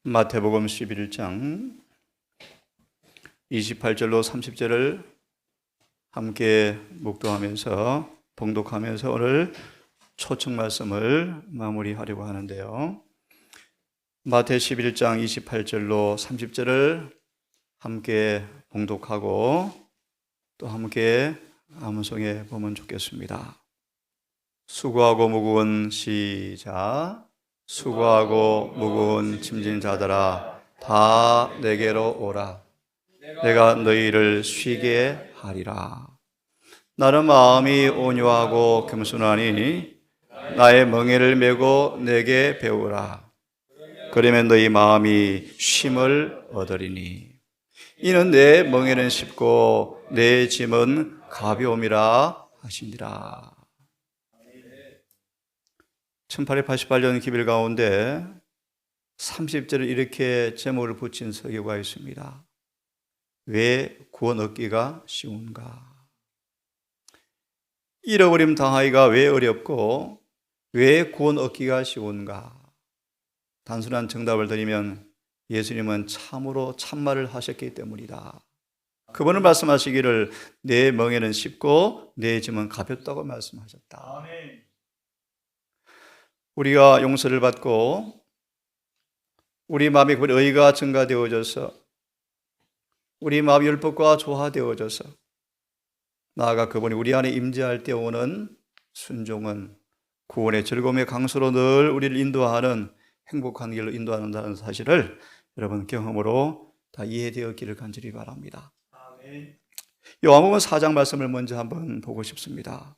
마태복음 11장 28절로 30절을 함께 묵도하면서 봉독하면서 오늘 초청 말씀을 마무리하려고 하는데요. 마태 11장 28절로 30절을 함께 봉독하고 또 함께 암송해 보면 좋겠습니다. 수고하고 무거운 시작. 수고하고 무거운 짐진 자들아 다 내게로 오라. 내가 너희를 쉬게 하리라. 나는 마음이 온유하고 겸손하니 나의 멍에를 메고 내게 배우라. 그러면 너희 마음이 쉼을 얻으리니 이는 내 멍에는 쉽고 내 짐은 가벼움이라 하시니라. 1888년 기별 가운데 30절을 이렇게 제목을 붙인 설교가 있습니다. 왜 구원 얻기가 쉬운가? 잃어버림 당하기가 왜 어렵고 왜 구원 얻기가 쉬운가? 단순한 정답을 드리면 예수님은 참으로 참말을 하셨기 때문이다. 그분은 말씀하시기를 내 멍에는 쉽고 내 짐은 가볍다고 말씀하셨다. 아멘. 우리가 용서를 받고 우리 마음에 그분의 의가 증가되어져서 우리 마음이 율법과 조화되어져서 나아가 그분이 우리 안에 임재할 때 오는 순종은 구원의 즐거움의 강수로 늘 우리를 인도하는 행복한 길로 인도한다는 사실을 여러분 경험으로 다 이해되었기를 간절히 바랍니다. 요한복음 4장 말씀을 먼저 한번 보고 싶습니다.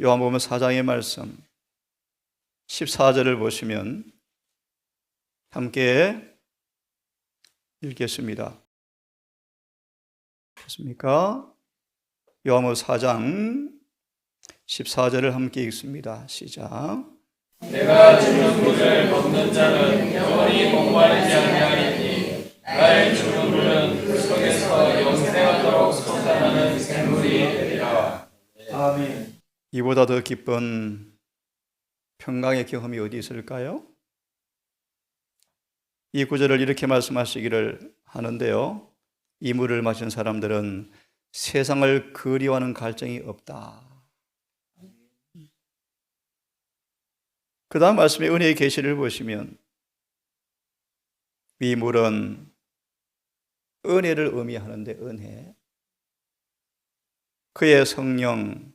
요한복음 4장의 말씀 14절을 보시면 함께 읽겠습니다. 됐습니까? 요한복음 4장 14절을 함께 읽습니다. 시작. 내가 주는 물을 먹는 자는 영원히 목마르지 아니하리니 나의 주는 물은 그 속에서 영생하도록 솟아나는 샘물이 되리라. 아멘. 이보다 더 기쁜 평강의 경험이 어디 있을까요? 이 구절을 이렇게 말씀하시기를 하는데요. 이 물을 마신 사람들은 세상을 그리워하는 갈증이 없다. 그 다음 말씀의 은혜의 계시를 보시면 이 물은 은혜를 의미하는데 은혜. 그의 성령,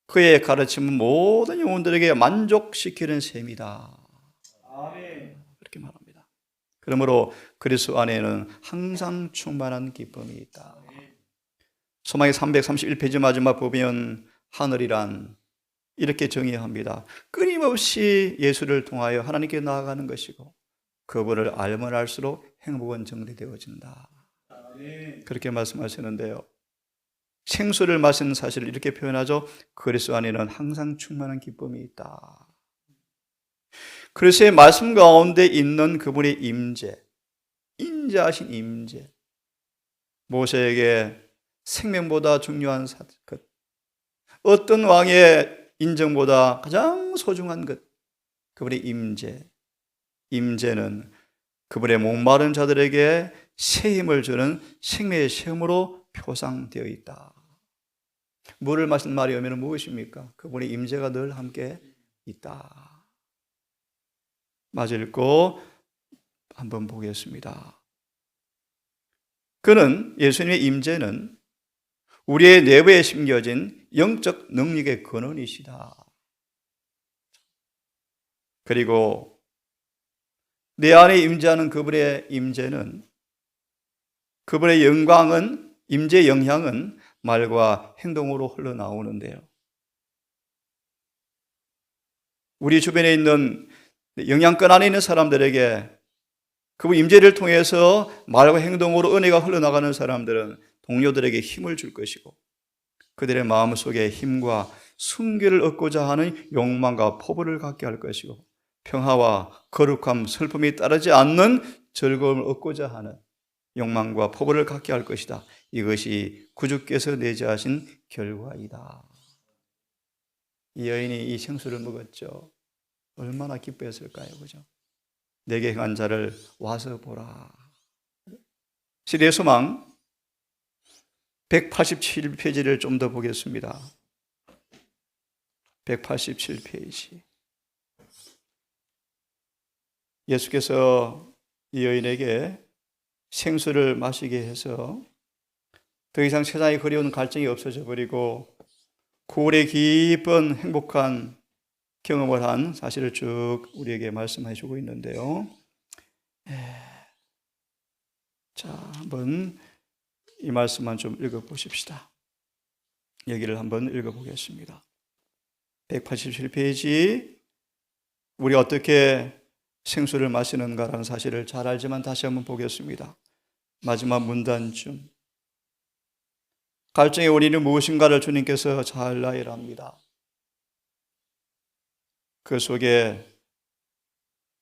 그의 가르침은 모든 영혼들에게 만족시키는 셈이다. 아멘. 그렇게 말합니다. 그러므로 그리스도 안에는 항상 충만한 기쁨이 있다. 소망의 331페이지 마지막 보면 하늘이란 이렇게 정의합니다. 끊임없이 예수를 통하여 하나님께 나아가는 것이고 그분을 알면 알수록 행복은 정리되어진다. 그렇게 말씀하시는데요. 생수를 마시는 사실을 이렇게 표현하죠. 그리스도 안에는 항상 충만한 기쁨이 있다. 그리스도의 말씀 가운데 있는 그분의 임재, 인자하신 임재, 모세에게 생명보다 중요한 것, 어떤 왕의 인정보다 가장 소중한 것, 그분의 임재. 임재는 그분의 목마른 자들에게 새 힘을 주는 생명의 샘으로 표상되어 있다. 물을 마신 말이 오면 무엇입니까? 그분의 임재가 늘 함께 있다. 마저 읽고 한번 보겠습니다. 그는 예수님의 임재는 우리의 내부에 심겨진 영적 능력의 근원이시다. 그리고 내 안에 임재하는 그분의 임재는 그분의 영광은 임재의 영향은 말과 행동으로 흘러나오는데요. 우리 주변에 있는 영향권 안에 있는 사람들에게 그분 임재를 통해서 말과 행동으로 은혜가 흘러나가는 사람들은 동료들에게 힘을 줄 것이고 그들의 마음속에 힘과 순결을 얻고자 하는 욕망과 포부를 갖게 할 것이고 평화와 거룩함, 슬픔이 따르지 않는 즐거움을 얻고자 하는 욕망과 포부를 갖게 할 것이다. 이것이 구주께서 내재하신 결과이다. 이 여인이 이 생수를 먹었죠. 얼마나 기뻐했을까요? 그죠? 내게 행한 자를 와서 보라. 시대의 소망 187페이지를 좀 더 보겠습니다. 187페이지. 예수께서 이 여인에게 생수를 마시게 해서 더 이상 세상에 그리운 갈증이 없어져 버리고 고울의 깊은 행복한 경험을 한 사실을 쭉 우리에게 말씀해 주고 있는데요. 자, 한번 이 말씀만 좀 읽어보십시다. 여기를 한번 읽어보겠습니다. 187페이지. 우리가 어떻게 생수를 마시는가라는 사실을 잘 알지만 다시 한번 보겠습니다. 마지막 문단쯤. 갈증의 원인이 무엇인가를 주님께서 잘 나열합니다. 그 속에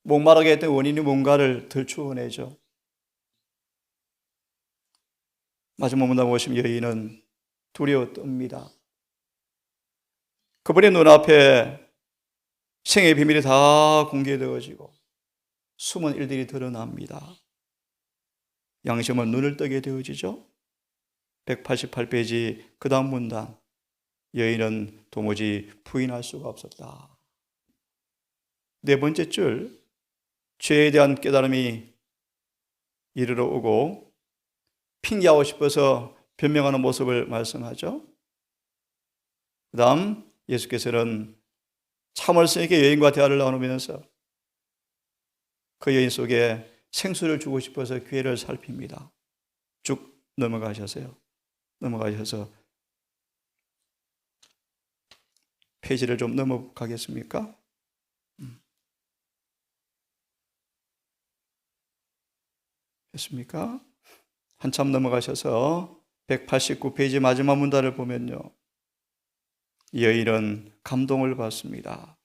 목마르게 했던 원인이 뭔가를 들추어내죠. 마지막 문단 보시면 여인은 두려워 떱니다. 그분의 눈앞에 생의 비밀이 다 공개되어지고 숨은 일들이 드러납니다. 양심은 눈을 뜨게 되어지죠. 188페이지 그 다음 문단. 여인은 도무지 부인할 수가 없었다. 네 번째 줄. 죄에 대한 깨달음이 이르러 오고 핑계하고 싶어서 변명하는 모습을 말씀하죠. 그 다음 예수께서는 참을성있게 여인과 대화를 나누면서 그 여인 속에 생수를 주고 싶어서 기회를 살핍니다. 쭉 넘어가셔서 페이지를 좀 넘어가겠습니까? 됐습니까? 한참 넘어가셔서 189페이지 마지막 문단을 보면요. 여인은 감동을 받습니다.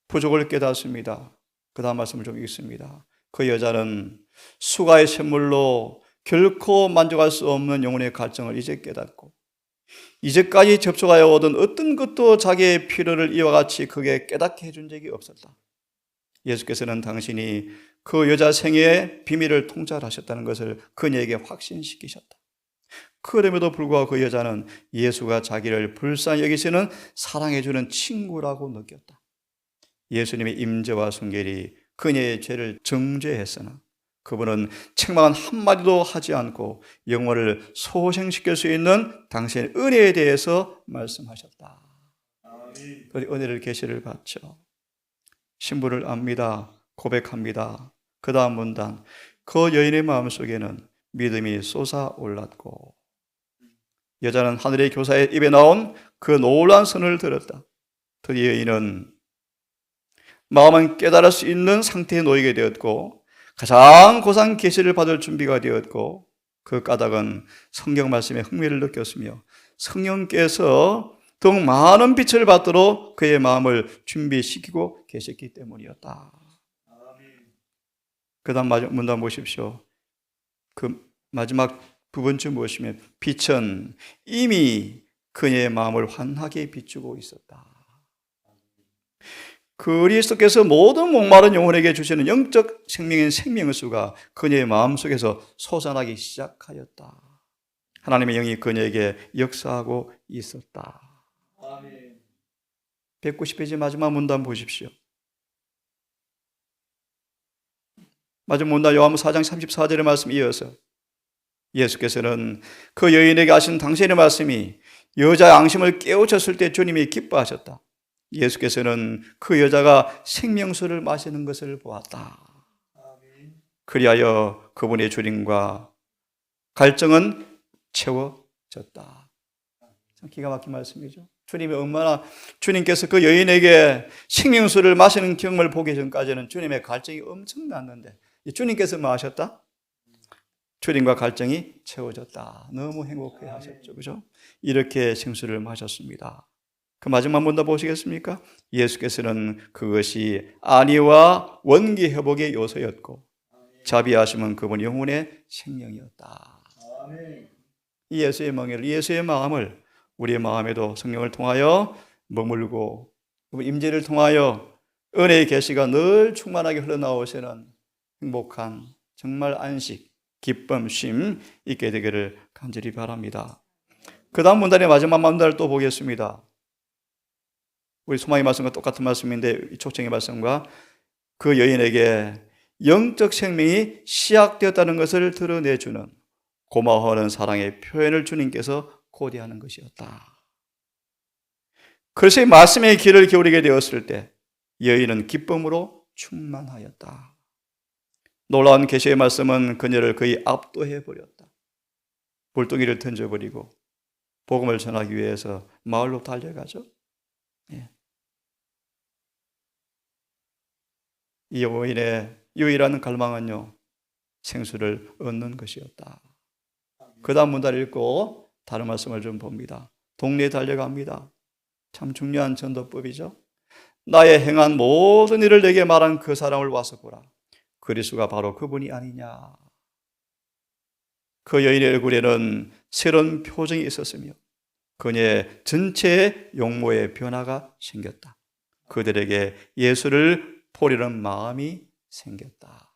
부족을 깨닫습니다. 그 다음 말씀을 좀 읽습니다. 그 여자는 수가의 샘물로 결코 만족할 수 없는 영혼의 갈증을 이제 깨닫고 이제까지 접촉하여 얻은 어떤 것도 자기의 필요를 이와 같이 크게 깨닫게 해준 적이 없었다. 예수께서는 당신이 그 여자 생애의 비밀을 통찰하셨다는 것을 그녀에게 확신시키셨다. 그럼에도 불구하고 그 여자는 예수가 자기를 불쌍히 여기시는 사랑해주는 친구라고 느꼈다. 예수님의 임재와 순결이 그녀의 죄를 정죄했으나 그분은 책망은 한마디도 하지 않고 영혼을 소생시킬 수 있는 당신의 은혜에 대해서 말씀하셨다. 그 은혜를 계시를 받죠. 신부를 압니다. 고백합니다. 그 다음 문단. 그 여인의 마음속에는 믿음이 솟아올랐고 여자는 하늘의 교사의 입에 나온 그 놀라운 선을 들었다. 드디어 여인은 마음은 깨달을 수 있는 상태에 놓이게 되었고 가장 고상 계시를 받을 준비가 되었고 그 까닭은 성경 말씀에 흥미를 느꼈으며 성령께서 더욱 많은 빛을 받도록 그의 마음을 준비시키고 계셨기 때문이었다. 그 다음 문단 보십시오. 그 마지막 부분쯤 보시면 빛은 이미 그녀의 마음을 환하게 비추고 있었다. 그리스도께서 모든 목마른 영혼에게 주시는 영적 생명인 생명의 수가 그녀의 마음속에서 솟아나기 시작하였다. 하나님의 영이 그녀에게 역사하고 있었다. 190페이지 마지막 문단 보십시오. 마지막 문단 요한복음 4장 34절의 말씀 이어서 예수께서는 그 여인에게 하신 당신의 말씀이 여자의 앙심을 깨우쳤을 때 주님이 기뻐하셨다. 예수께서는 그 여자가 생명수를 마시는 것을 보았다. 그리하여 그분의 주님과 갈증은 채워졌다. 참 기가 막힌 말씀이죠. 주님이 얼마나 주님께서 그 여인에게 생명수를 마시는 경험을 보기 전까지는 주님의 갈증이 엄청났는데 주님께서 뭐 하셨다? 주님과 갈증이 채워졌다. 너무 행복해 하셨죠. 그죠? 이렇게 생수를 마셨습니다. 그 마지막 문단 보시겠습니까? 예수께서는 그것이 안위와 원기 회복의 요소였고 자비하심은 그분 영혼의 생명이었다. 이 예수의 멍에를, 예수의 마음을 우리의 마음에도 성령을 통하여 머물고 임재를 통하여 은혜의 계시가 늘 충만하게 흘러나오시는 행복한 정말 안식, 기쁨, 쉼 있게 되기를 간절히 바랍니다. 그 다음 문단의 마지막 문단을 또 보겠습니다. 우리 소망의 말씀과 똑같은 말씀인데 이 초청의 말씀과 그 여인에게 영적 생명이 시작되었다는 것을 드러내주는 고마워하는 사랑의 표현을 주님께서 고대하는 것이었다. 그래서 이 말씀의 길을 기울이게 되었을 때 여인은 기쁨으로 충만하였다. 놀라운 계시의 말씀은 그녀를 거의 압도해버렸다. 불덩이를 던져버리고 복음을 전하기 위해서 마을로 달려가죠. 예. 이 여인의 유일한 갈망은요, 생수를 얻는 것이었다. 그 다음 문단을 읽고 다른 말씀을 좀 봅니다. 동네에 달려갑니다. 참 중요한 전도법이죠. 나의 행한 모든 일을 내게 말한 그 사람을 와서 보라. 그리스도가 바로 그분이 아니냐. 그 여인의 얼굴에는 새로운 표정이 있었으며 그녀의 전체의 용모의 변화가 생겼다. 그들에게 예수를 보려는 마음이 생겼다.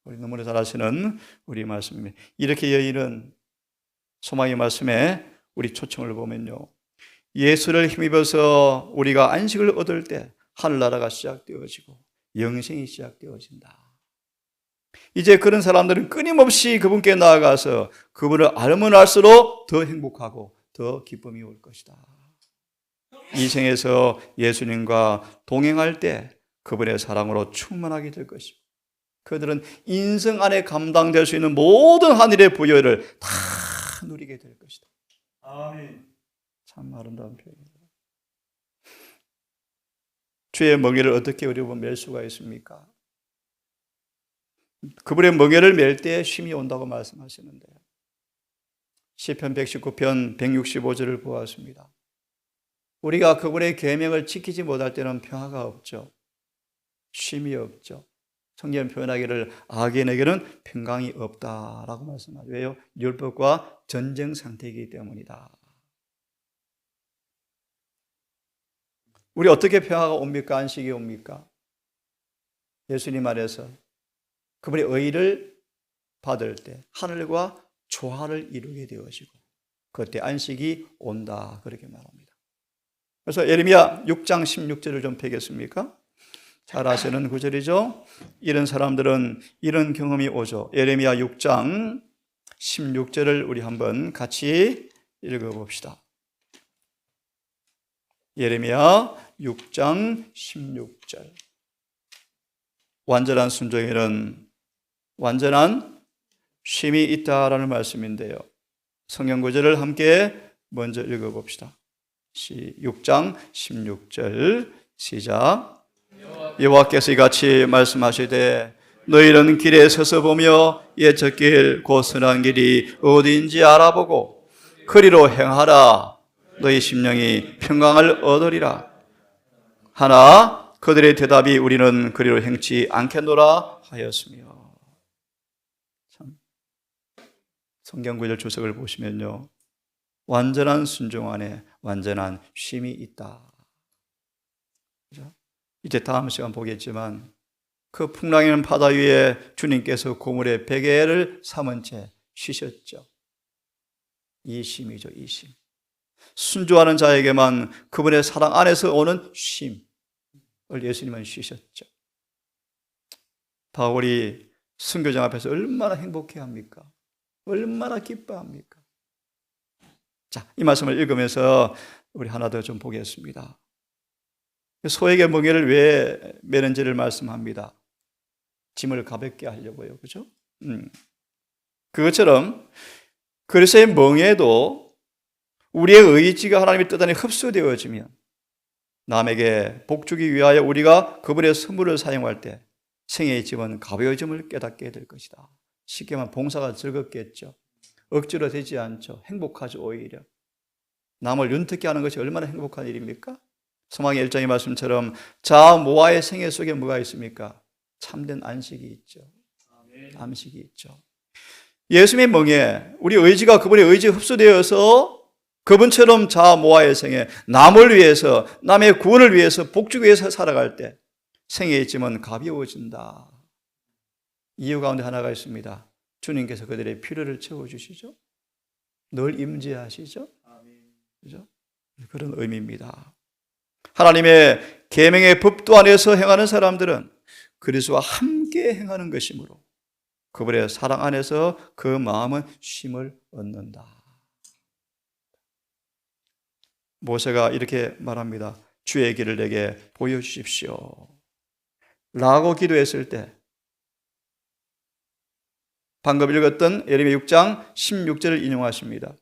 우리 너무나 잘 아시는 우리 말씀입니다. 이렇게 여인은 소망의 말씀에 우리 초청을 보면요, 예수를 힘입어서 우리가 안식을 얻을 때 하늘나라가 시작되어지고 영생이 시작되어진다. 이제 그런 사람들은 끊임없이 그분께 나아가서 그분을 알면 알수록 더 행복하고 더 기쁨이 올 것이다. 이 생에서 예수님과 동행할 때 그분의 사랑으로 충만하게 될 것입니다. 그들은 인생 안에 감당될 수 있는 모든 하늘의 부여를 다 누리게 될 것이다. 아멘. 참 아름다운 표현입니다. 주의 멍에를 어떻게 우리가 맬 수가 있습니까? 그분의 멍에를 맬 때 쉼이 온다고 말씀하시는데요. 시편 119편 165절을 보았습니다. 우리가 그분의 계명을 지키지 못할 때는 평화가 없죠. 쉼이 없죠. 성경 표현하기를 악인에게는 평강이 없다라고 말씀하죠. 왜요? 율법과 전쟁 상태이기 때문이다. 우리 어떻게 평화가 옵니까? 안식이 옵니까? 예수님 안에서 그분의 의를 받을 때 하늘과 조화를 이루게 되어지고 그때 안식이 온다, 그렇게 말합니다. 그래서 예레미야 6장 16절을 좀 펴겠습니까? 잘 아시는 구절이죠. 이런 사람들은 이런 경험이 오죠. 예레미야 6장 16절을 우리 한번 같이 읽어봅시다. 예레미야 6장 16절. 완전한 순종에는 완전한 쉼이 있다라는 말씀인데요. 성경 구절을 함께 먼저 읽어봅시다. 6장 16절 시작. 여호와께서 이같이 말씀하시되 너희는 길에 서서 보며 옛적 길 곧 선한 길이 어디인지 알아보고 그리로 행하라. 너희 심령이 평강을 얻으리라. 하나 그들의 대답이 우리는 그리로 행치 않겠노라 하였으며. 참, 성경 구절 주석을 보시면요, 완전한 순종 안에 완전한 쉼이 있다. 그렇죠? 이제 다음 시간 보겠지만 그 풍랑이는 바다 위에 주님께서 고물의 베개를 삼은 채 쉬셨죠. 이 쉼이죠, 이 쉼. 순종하는 자에게만 그분의 사랑 안에서 오는 쉼을 예수님은 쉬셨죠. 바울이 순교장 앞에서 얼마나 행복해합니까? 얼마나 기뻐합니까? 자, 이 말씀을 읽으면서 우리 하나 더 좀 보겠습니다. 소에게 멍에를 왜 매는지를 말씀합니다. 짐을 가볍게 하려고요. 그렇죠? 그것처럼 그리스도의 멍에도 우리의 의지가 하나님의 뜻 안에 흡수되어지면 남에게 복 주기 위하여 우리가 그분의 선물을 사용할 때 생애의 짐은 가벼워짐을 깨닫게 될 것이다. 쉽게 말하면 봉사가 즐겁겠죠. 억지로 되지 않죠. 행복하죠. 오히려 남을 윤택게 하는 것이 얼마나 행복한 일입니까? 소망의 1장의 말씀처럼 자아 모아의 생애 속에 뭐가 있습니까? 참된 안식이 있죠. 안식이 있죠. 예수님의 멍에 우리 의지가 그분의 의지에 흡수되어서 그분처럼 자아 모아의 생애, 남을 위해서, 남의 구원을 위해서, 복주기 위해서 살아갈 때 생애의 짐은 가벼워진다. 이유 가운데 하나가 있습니다. 주님께서 그들의 필요를 채워주시죠. 늘 임재하시죠. 그죠? 그런 의미입니다. 하나님의 계명의 법도 안에서 행하는 사람들은 그리스도와 함께 행하는 것이므로 그분의 사랑 안에서 그 마음은 쉼을 얻는다. 모세가 이렇게 말합니다. 주의 길을 내게 보여주십시오 라고 기도했을 때 방금 읽었던 예레미야 6장 16절을 인용하십니다.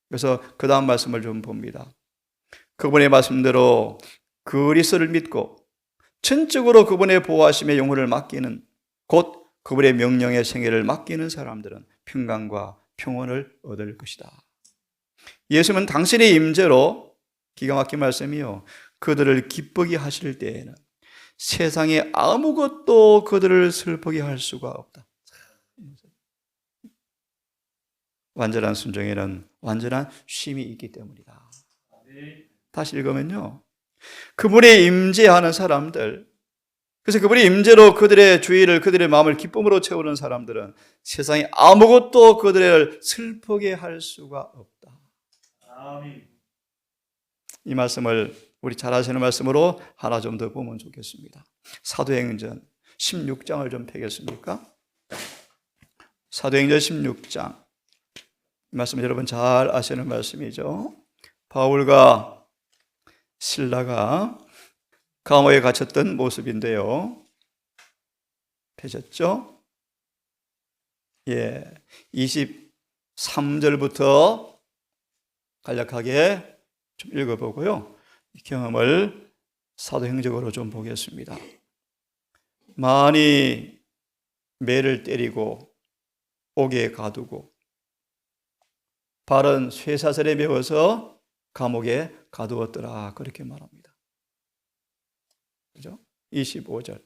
그래서 그 다음 말씀을 좀 봅니다. 그분의 말씀대로 그리스도를 믿고 전적으로 그분의 보호하심의 영혼을 맡기는, 곧 그분의 명령의 생애를 맡기는 사람들은 평강과 평온을 얻을 것이다. 예수님은 당신의 임재로, 기가 막힌 말씀이요, 그들을 기쁘게 하실 때에는 세상에 아무것도 그들을 슬프게 할 수가 없다. 완전한 순종에는 완전한 쉼이 있기 때문이다. 다시 읽으면요, 그분의 임재하는 사람들, 그래서 그분의 임재로 그들의 주의를, 그들의 마음을 기쁨으로 채우는 사람들은 세상에 아무것도 그들을 슬프게 할 수가 없다. 이 말씀을 우리 잘 아시는 말씀으로 하나 좀 더 보면 좋겠습니다. 사도행전 16장을 좀 펴겠습니까? 사도행전 16장. 이 말씀 여러분 잘 아시는 말씀이죠. 바울과 실라가 감옥에 갇혔던 모습인데요. 펴졌죠? 예, 23절부터 간략하게 좀 읽어보고요. 이 경험을 사도행적으로 좀 보겠습니다. 많이 매를 때리고 옥에 가두고 발은 쇠사슬에 매어서 감옥에 가두었더라. 그렇게 말합니다. 그죠? 25절.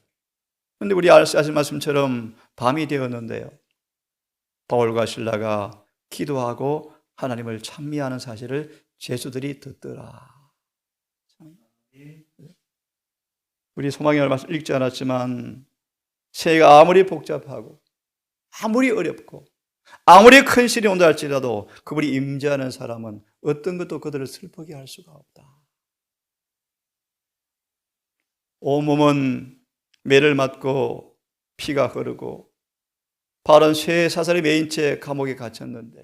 그런데 우리 아실 말씀처럼 밤이 되었는데요. 바울과 실라가 기도하고 하나님을 찬미하는 사실을 제수들이 듣더라. 우리 소망의 말씀 읽지 않았지만 세계가 아무리 복잡하고 아무리 어렵고 아무리 큰 시련이 온다 할지라도 그분이 임재하는 사람은 어떤 것도 그들을 슬프게 할 수가 없다. 온몸은 매를 맞고 피가 흐르고 발은 쇠 사슬에 매인 채 감옥에 갇혔는데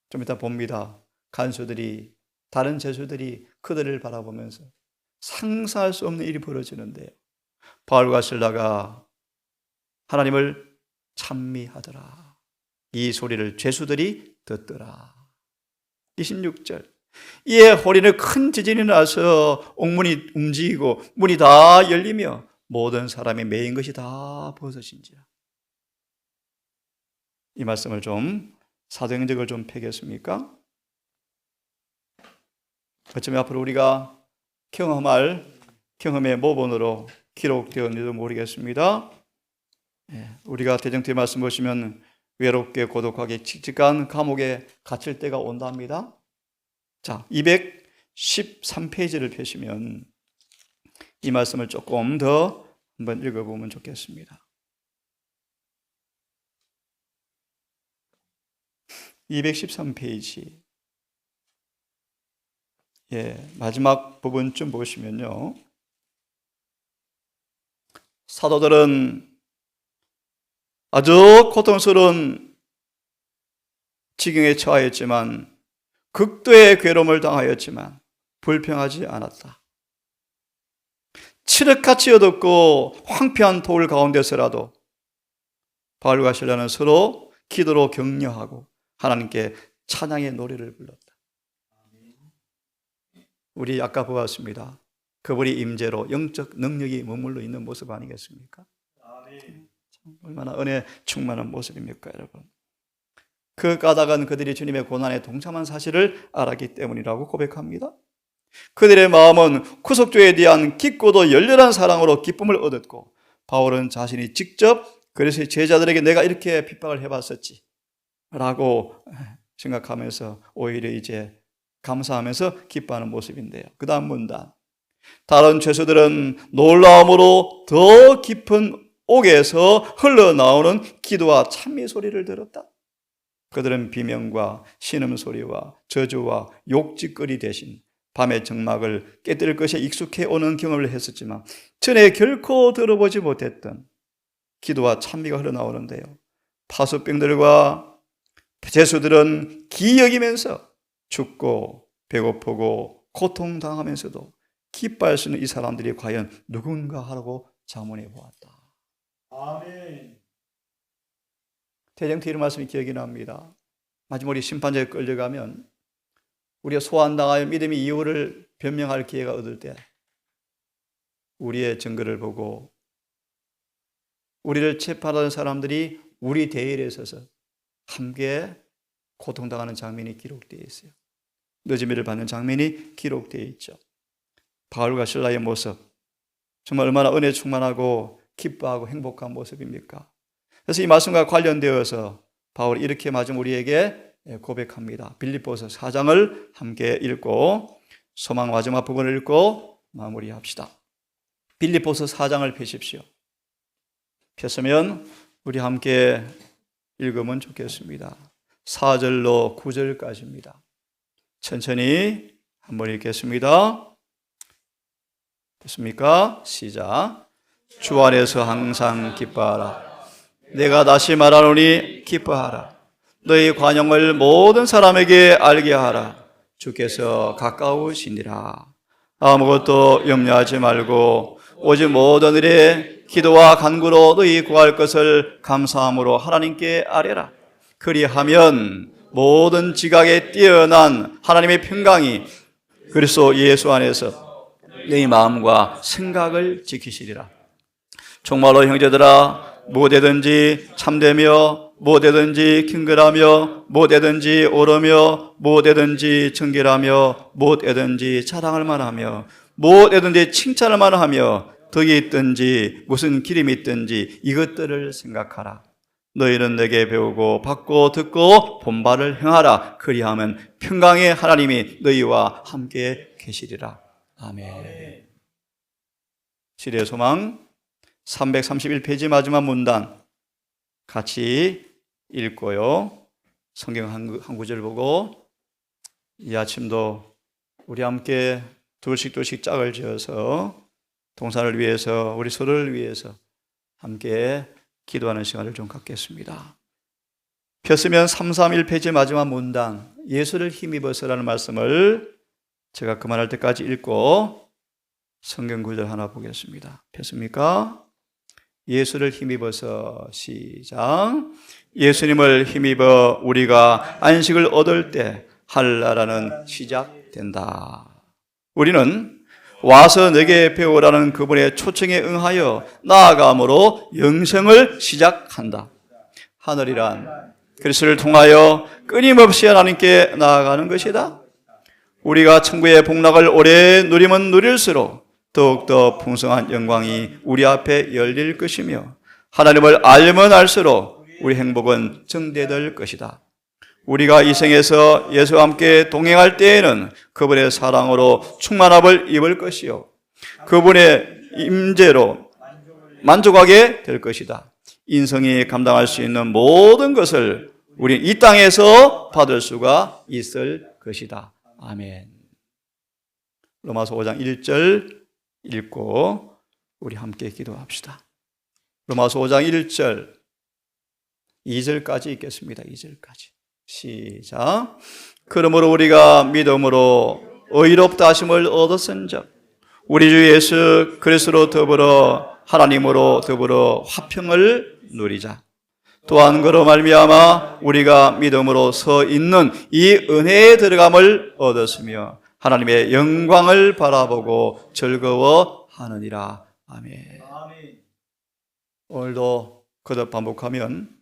좀 이따 봅니다. 간수들이, 다른 제수들이 그들을 바라보면서 상상할 수 없는 일이 벌어지는데요. 바울과 실라가 하나님을 찬미하더라. 이 소리를 죄수들이 듣더라. 26절. 이에 호리는 큰 지진이 나서 옥문이 움직이고 문이 다 열리며 모든 사람이 매인 것이 다 벗어진지라. 이 말씀을 좀 사도행적을 좀 펴겠습니까? 어쩌면 앞으로 우리가 경험할 경험의 모본으로 기록되었는지도 모르겠습니다. 우리가 대정토의 말씀 보시면 외롭게 고독하게 칙칙한 감옥에 갇힐 때가 온답니다. 자, 213페이지를 펴시면 이 말씀을 조금 더 한번 읽어보면 좋겠습니다. 213페이지. 마지막 부분쯤 보시면요. 사도들은 아주 고통스러운 지경에 처하였지만 극도의 괴로움을 당하였지만 불평하지 않았다. 칠흑같이 어둡고 황폐한 돌 가운데서라도 바울과 실라는 서로 기도로 격려하고 하나님께 찬양의 노래를 불렀다. 우리 아까 보았습니다. 그분이 임재로 영적 능력이 머물러 있는 모습 아니겠습니까? 얼마나 은혜 충만한 모습입니까, 여러분? 그 까닭은 그들이 주님의 고난에 동참한 사실을 알았기 때문이라고 고백합니다. 그들의 마음은 구속주에 대한 깊고도 열렬한 사랑으로 기쁨을 얻었고 바울은 자신이 직접 그래서 제자들에게 내가 이렇게 핍박을 해봤었지 라고 생각하면서 오히려 이제 감사하면서 기뻐하는 모습인데요. 그 다음 문단. 다른 죄수들은 놀라움으로 더 깊은 옥에서 흘러나오는 기도와 찬미 소리를 들었다. 그들은 비명과 신음소리와 저주와 욕짓거리 대신 밤의 정막을 깨뜨릴 것에 익숙해 오는 경험을 했었지만 전에 결코 들어보지 못했던 기도와 찬미가 흘러나오는데요. 파수병들과 죄수들은 기여기면서 죽고 배고프고 고통당하면서도 기뻐할 수 있는 이 사람들이 과연 누군가 하라고 자문해 보았다. 아멘. 대정태 이런 말씀이 기억이 납니다. 마지막 우리 심판자에 끌려가면 우리가 소환당하여 믿음의 이유를 변명할 기회가 얻을 때 우리의 증거를 보고 우리를 재판하는 사람들이 우리 대일에 서서 함께 고통당하는 장면이 기록되어 있어요. 늦음이를 받는 장면이 기록되어 있죠. 바울과 실라의 모습, 정말 얼마나 은혜 충만하고 기뻐하고 행복한 모습입니까? 그래서 이 말씀과 관련되어서 바울이 이렇게 마지막 우리에게 고백합니다. 빌립보서 4장을 함께 읽고 소망 마지막 부분을 읽고 마무리합시다. 빌립보서 4장을 펴십시오. 폈으면 우리 함께 읽으면 좋겠습니다. 4절로 9절까지입니다. 천천히 한번 읽겠습니다. 됐습니까? 시작. 주 안에서 항상 기뻐하라. 내가 다시 말하노니 기뻐하라. 너희 관용을 모든 사람에게 알게 하라. 주께서 가까우시니라. 아무것도 염려하지 말고 오직 모든 일에 기도와 간구로 너희 구할 것을 감사함으로 하나님께 아뢰라. 그리하면 모든 지각에 뛰어난 하나님의 평강이 그리스도 예수 안에서 너희 마음과 생각을 지키시리라. 정말로 형제들아, 무엇이든지 참되며 무엇이든지 경건하며 무엇이든지 옳으며 무엇이든지 정결하며 무엇이든지 자랑할 만하며 무엇이든지 칭찬할 만하며 덕이 있든지 무슨 기름이 있든지 이것들을 생각하라. 너희는 내게 배우고 받고 듣고 본바를 행하라. 그리하면 평강의 하나님이 너희와 함께 계시리라. 아멘. 시대의 소망 331페이지 마지막 문단 같이 읽고요. 성경 한 구절 보고 이 아침도 우리 함께 둘씩 짝을 지어서 동산을 위해서 우리 서로를 위해서 함께 기도하는 시간을 좀 갖겠습니다. 폈으면 331페이지 마지막 문단 예수를 힘입어서라는 말씀을 제가 그만할 때까지 읽고 성경 구절 하나 보겠습니다. 폈습니까? 예수를 힘입어서 시작. 예수님을 힘입어 우리가 안식을 얻을 때 한나라는 시작된다. 우리는 와서 내게 배우라는 그분의 초청에 응하여 나아감으로 영생을 시작한다. 하늘이란 그리스도를 통하여 끊임없이 하나님께 나아가는 것이다. 우리가 천국의 복락을 오래 누리면 누릴수록 더욱더 풍성한 영광이 우리 앞에 열릴 것이며 하나님을 알면 알수록 우리 행복은 증대될 것이다. 우리가 이 생에서 예수와 함께 동행할 때에는 그분의 사랑으로 충만함을 입을 것이요 그분의 임재로 만족하게 될 것이다. 인성이 감당할 수 있는 모든 것을 우리 이 땅에서 받을 수가 있을 것이다. 아멘. 로마서 5장 1절 읽고 우리 함께 기도합시다. 로마서 5장 1절 2절까지 읽겠습니다. 2절까지 시작. 그러므로 우리가 믿음으로 의롭다 하심을 얻었은즉 우리 주 예수 그리스도로 더불어 하나님으로 더불어 화평을 누리자. 또한 그로 말미암아 우리가 믿음으로 서 있는 이 은혜에 들어감을 얻었으며 하나님의 영광을 바라보고 즐거워하느니라. 아멘. 오늘도 거듭 반복하면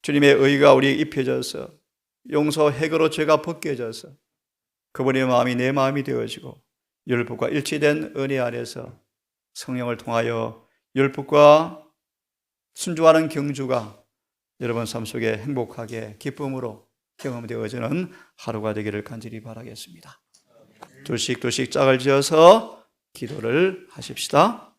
주님의 의가 우리에 입혀져서 용서 해결로 죄가 벗겨져서 그분의 마음이 내 마음이 되어지고 율법과 일치된 은혜 안에서 성령을 통하여 율법과 순종하는 경주가 여러분 삶 속에 행복하게 기쁨으로 경험되어지는 하루가 되기를 간절히 바라겠습니다. 둘씩 짝을 지어서 기도를 하십시다.